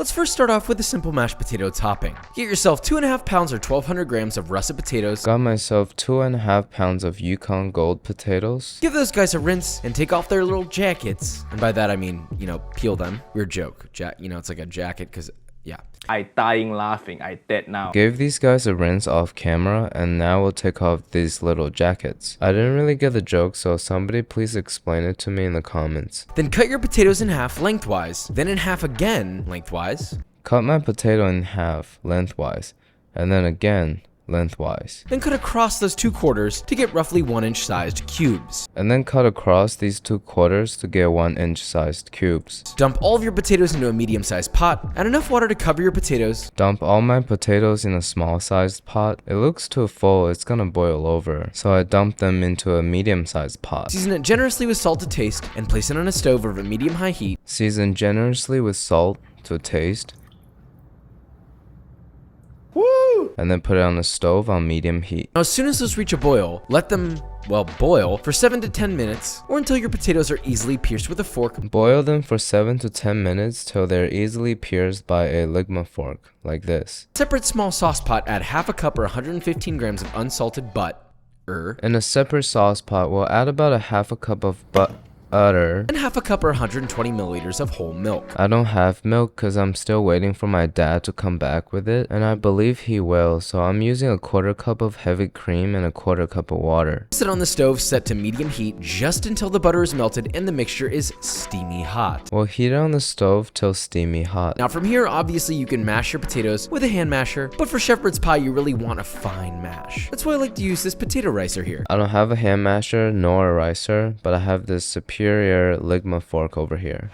Let's first start off with a simple mashed potato topping. Get yourself 2.5 pounds or 1,200 grams of russet potatoes. Got myself 2.5 pounds of Yukon Gold potatoes. Give those guys a rinse and take off their little jackets. And by that I mean, peel them. Weird joke. It's like a jacket because, yeah. I dying laughing. I dead now. Gave these guys a rinse off camera, and now we'll take off these little jackets. I didn't really get the joke, so somebody please explain it to me in the comments. Then cut your potatoes in half lengthwise, then in half again lengthwise. Cut my potato in half lengthwise, and then again lengthwise. Then cut across those 2 quarters to get roughly 1-inch sized cubes. And then cut across these 2 quarters to get 1-inch sized cubes. Dump all of your potatoes into a medium-sized pot. Add enough water to cover your potatoes. Dump all my potatoes in a small-sized pot. It looks too full, it's gonna boil over. So I dump them into a medium-sized pot. Season it generously with salt to taste and place it on a stove over medium-high heat. Season generously with salt to taste. Woo! And then put it on the stove on medium heat. Now as soon as those reach a boil, let them, boil for 7 to 10 minutes or until your potatoes are easily pierced with a fork. Boil them for 7 to 10 minutes till they're easily pierced by a ligma fork, like this. Separate small sauce pot, add half a cup or 115 grams of unsalted butter. In a separate sauce pot, we'll add about a half a cup of butter. And half a cup or 120 milliliters of whole milk. I don't have milk because I'm still waiting for my dad to come back with it, and I believe he will, so I'm using a 1/4 cup of heavy cream and a 1/4 cup of water. Sit on the stove set to medium heat just until the butter is melted and the mixture is steamy hot. We'll heat it on the stove till steamy hot. Now from here, obviously you can mash your potatoes with a hand masher, but for shepherd's pie you really want a fine mash. That's why I like to use this potato ricer here. I don't have a hand masher nor a ricer, but I have this superior ligma fork over here.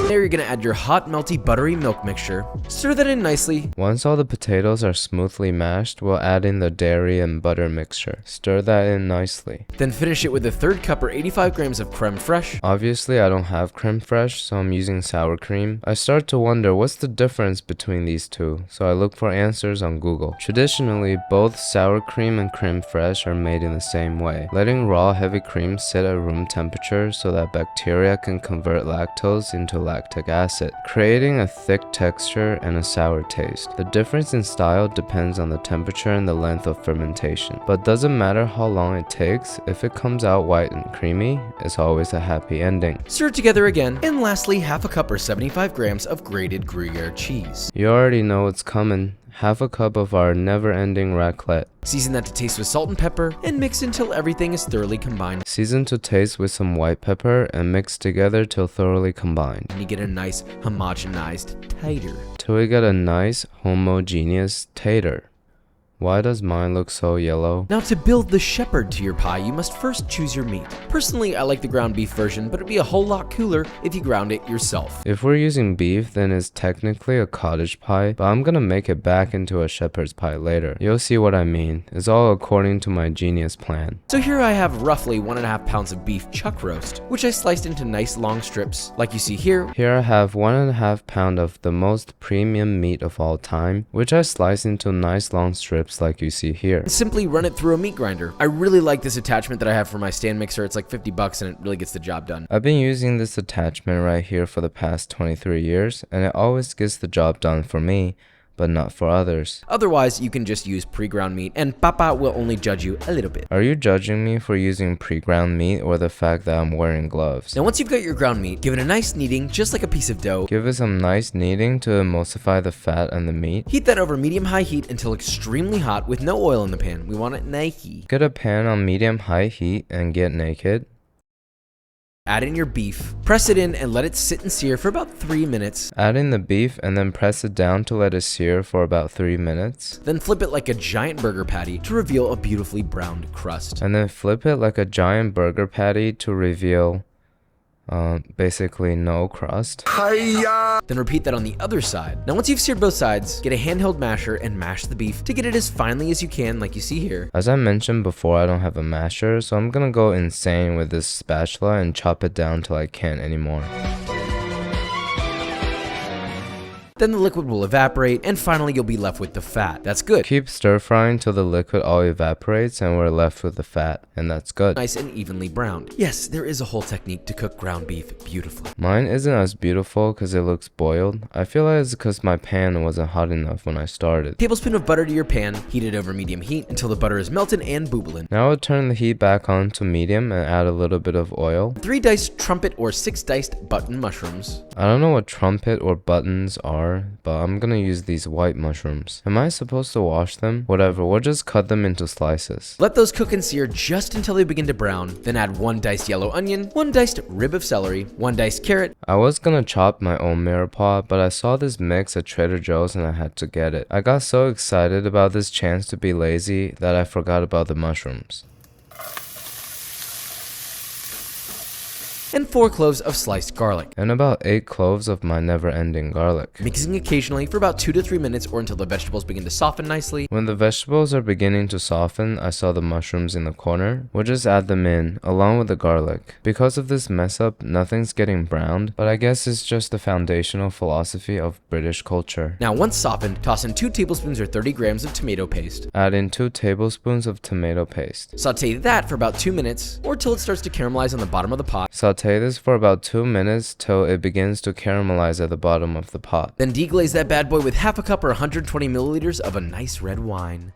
There you're gonna add your hot, melty, buttery milk mixture. Stir that in nicely. Once all the potatoes are smoothly mashed, we'll add in the dairy and butter mixture. Stir that in nicely. Then finish it with a 1/3 cup or 85 grams of creme fraiche. Obviously, I don't have creme fraiche, so I'm using sour cream. I start to wonder what's the difference between these two, so I look for answers on Google. Traditionally, both sour cream and creme fraiche are made in the same way, letting raw heavy cream sit at room temperature so that bacteria can convert lactose into lactic acid, creating a thick texture and a sour taste. The difference in style depends on the temperature and the length of fermentation, but doesn't matter how long it takes. If it comes out white and creamy, it's always a happy ending. Stir it together again, and lastly half a cup or 75 grams of grated Gruyere cheese. You already know what's coming. Half a cup of our never-ending raclette. Season that to taste with salt and pepper and mix until everything is thoroughly combined. Season to taste with some white pepper and mix together till thoroughly combined. And you get a nice homogenized tater. Till we get a nice homogeneous tater. Why does mine look so yellow? Now to build the shepherd to your pie, you must first choose your meat. Personally, I like the ground beef version, but it'd be a whole lot cooler if you ground it yourself. If we're using beef, then it's technically a cottage pie, but I'm gonna make it back into a shepherd's pie later. You'll see what I mean. It's all according to my genius plan. So here I have roughly 1.5 pounds of beef chuck roast, which I sliced into nice long strips, like you see here. Here I have 1.5 pounds of the most premium meat of all time, which I slice into nice long strips like you see here. And simply run it through a meat grinder. I really like this attachment that I have for my stand mixer. It's like 50 bucks and it really gets the job done. I've been using this attachment right here for the past 23 years, and it always gets the job done for me, but not for others. Otherwise, you can just use pre-ground meat, and Papa will only judge you a little bit. Are you judging me for using pre-ground meat or the fact that I'm wearing gloves? Now once you've got your ground meat, give it a nice kneading, just like a piece of dough. Give it some nice kneading to emulsify the fat and the meat. Heat that over medium-high heat until extremely hot with no oil in the pan. We want it naked. Get a pan on medium-high heat and get naked. Add in your beef, press it in and let it sit and sear for about 3 minutes. Add in the beef and then press it down to let it sear for about 3 minutes. Then flip it like a giant burger patty to reveal a beautifully browned crust. And then flip it like a giant burger patty to reveal basically no crust. Then repeat that on the other side. Now once you've seared both sides, get a handheld masher and mash the beef to get it as finely as you can, like you see here. As I mentioned before, I don't have a masher, so I'm gonna go insane with this spatula and chop it down till I can't anymore. Then the liquid will evaporate, and finally you'll be left with the fat. That's good. Keep stir frying till the liquid all evaporates and we're left with the fat, and that's good. Nice and evenly browned. Yes, there is a whole technique to cook ground beef beautifully. Mine isn't as beautiful because it looks boiled. I feel like it's because my pan wasn't hot enough when I started. Tablespoon of butter to your pan, heat it over medium heat until the butter is melted and boobling. Now I'll turn the heat back on to medium and add a little bit of oil. 3 diced trumpet or 6 diced button mushrooms. I don't know what trumpet or buttons are, but I'm gonna use these white mushrooms. Am I supposed to wash them? Whatever, we'll just cut them into slices. Let those cook and sear just until they begin to brown. Then add 1 diced yellow onion, 1 diced rib of celery, 1 diced carrot. I was gonna chop my own mirepoix, but I saw this mix at Trader Joe's and I had to get it. I got so excited about this chance to be lazy that I forgot about the mushrooms. And 4 cloves of sliced garlic. And about 8 cloves of my never-ending garlic. Mixing occasionally for about 2 to 3 minutes or until the vegetables begin to soften nicely. When the vegetables are beginning to soften, I saw the mushrooms in the corner. We'll just add them in, along with the garlic. Because of this mess up, nothing's getting browned, but I guess it's just the foundational philosophy of British culture. Now once softened, toss in 2 tablespoons or 30 grams of tomato paste. Add in 2 tablespoons of tomato paste. Saute that for about 2 minutes or till it starts to caramelize on the bottom of the pot. Saute this for about 2 minutes till it begins to caramelize at the bottom of the pot. Then deglaze that bad boy with half a cup or 120 milliliters of a nice red wine.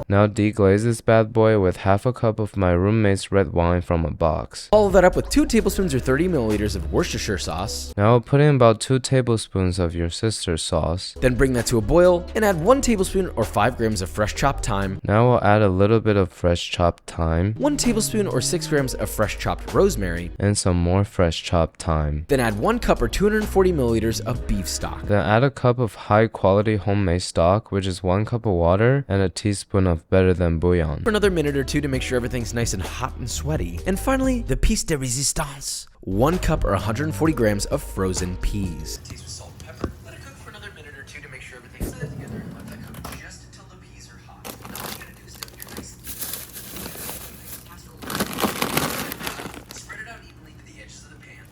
Now deglaze this bad boy with half a cup of my roommate's red wine from a box. Follow that up with 2 tablespoons or 30 milliliters of Worcestershire sauce. Now put in about 2 tablespoons of your sister's sauce. Then bring that to a boil and add 1 tablespoon or 5 grams of fresh chopped thyme. Now we'll add a little bit of fresh chopped thyme. 1 tablespoon or 6 grams of fresh chopped rosemary. And some more fresh chopped thyme. Then add 1 cup or 240 milliliters of beef stock. Then add a cup of high quality homemade stock, which is 1 cup of water and a teaspoon of better than bouillon. For another minute or 2 to make sure everything's nice and hot and sweaty. And finally, the piece de resistance. 1 cup or 140 grams of frozen peas. Taste with salt and pepper. Let it cook for another minute or 2 to make sure everything's set together and let that cook just until the peas are hot. Now all you gotta do is dip your nice casserole. Spread it out evenly to the edges of the pan.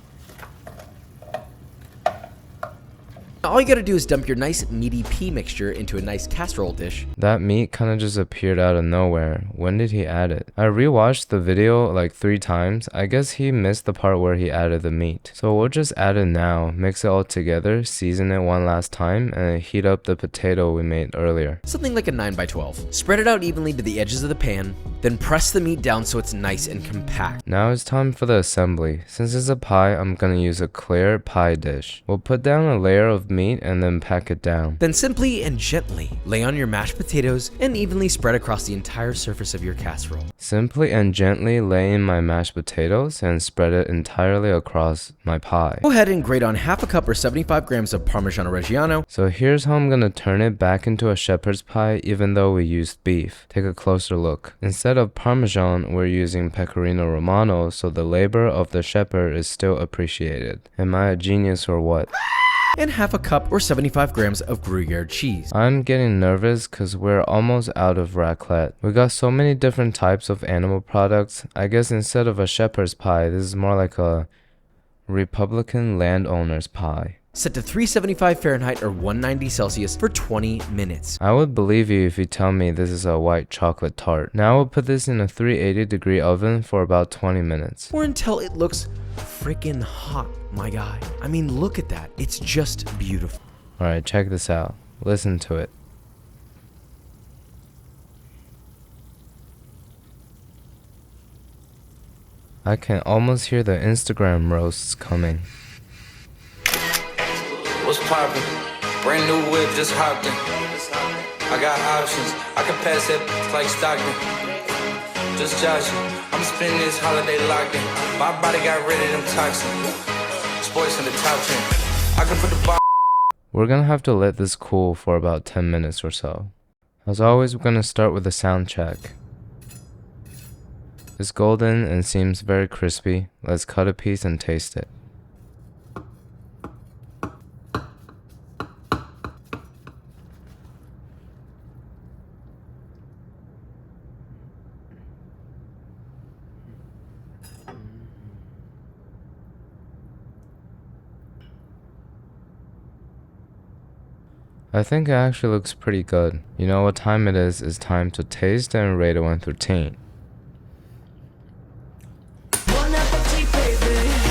Now all you gotta do is dump your nice meaty pea mixture into a nice casserole dish. That meat kind of just appeared out of nowhere. When did he add it? I rewatched the video like 3 times. I guess he missed the part where he added the meat. So we'll just add it now, mix it all together, season it one last time, and heat up the potato we made earlier. Something like a 9x12. Spread it out evenly to the edges of the pan, then press the meat down so it's nice and compact. Now it's time for the assembly. Since it's a pie, I'm gonna use a clear pie dish. We'll put down a layer of meat and then pack it down. Then simply and gently lay on your mashed potatoes and evenly spread across the entire surface of your casserole. Simply and gently lay in my mashed potatoes and spread it entirely across my pie. Go ahead and grate on half a cup or 75 grams of Parmigiano Reggiano. So here's how I'm gonna turn it back into a shepherd's pie even though we used beef. Take a closer look. Instead of Parmesan, we're using Pecorino Romano, so the labor of the shepherd is still appreciated. Am I a genius or what? And half a cup or 75 grams of Gruyere cheese. I'm getting nervous because we're almost out of raclette. We got so many different types of animal products. I guess instead of a shepherd's pie, this is more like a Republican landowner's pie. Set to 375 Fahrenheit or 190 Celsius for 20 minutes. I would believe you if you tell me this is a white chocolate tart. Now we'll put this in a 380-degree oven for about 20 minutes. Or until it looks freaking hot, my guy. I mean, look at that. It's just beautiful. Alright, check this out. Listen to it. I can almost hear the Instagram roasts coming. What's poppin'? Brand new whip, just hopped in. I got options, I can pass it like Stockton. Just joshing, I'm spending this holiday locked in. My body got rid of them toxins. Sports in the top 10. I can put the bar. We're gonna have to let this cool for about 10 minutes or so. As always, we're gonna start with a sound check. It's golden and seems very crispy. Let's cut a piece and taste it. I think it actually looks pretty good. You know what time it is? It's time to taste and rate it 1 through 10.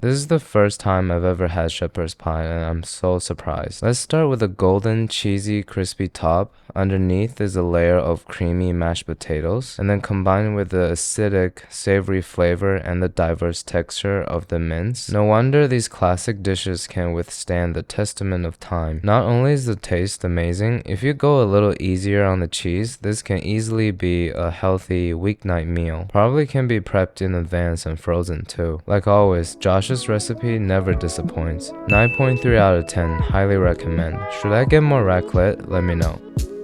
This is the first time I've ever had shepherd's pie and I'm so surprised. Let's start with a golden, cheesy, crispy top. Underneath is a layer of creamy mashed potatoes, and then combined with the acidic, savory flavor and the diverse texture of the mince. No wonder these classic dishes can withstand the testament of time. Not only is the taste amazing, if you go a little easier on the cheese, this can easily be a healthy weeknight meal. Probably can be prepped in advance and frozen too. Like always, Josh's recipe never disappoints. 9.3 out of 10, highly recommend. Should I get more raclette? Let me know.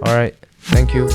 Alright, thank you.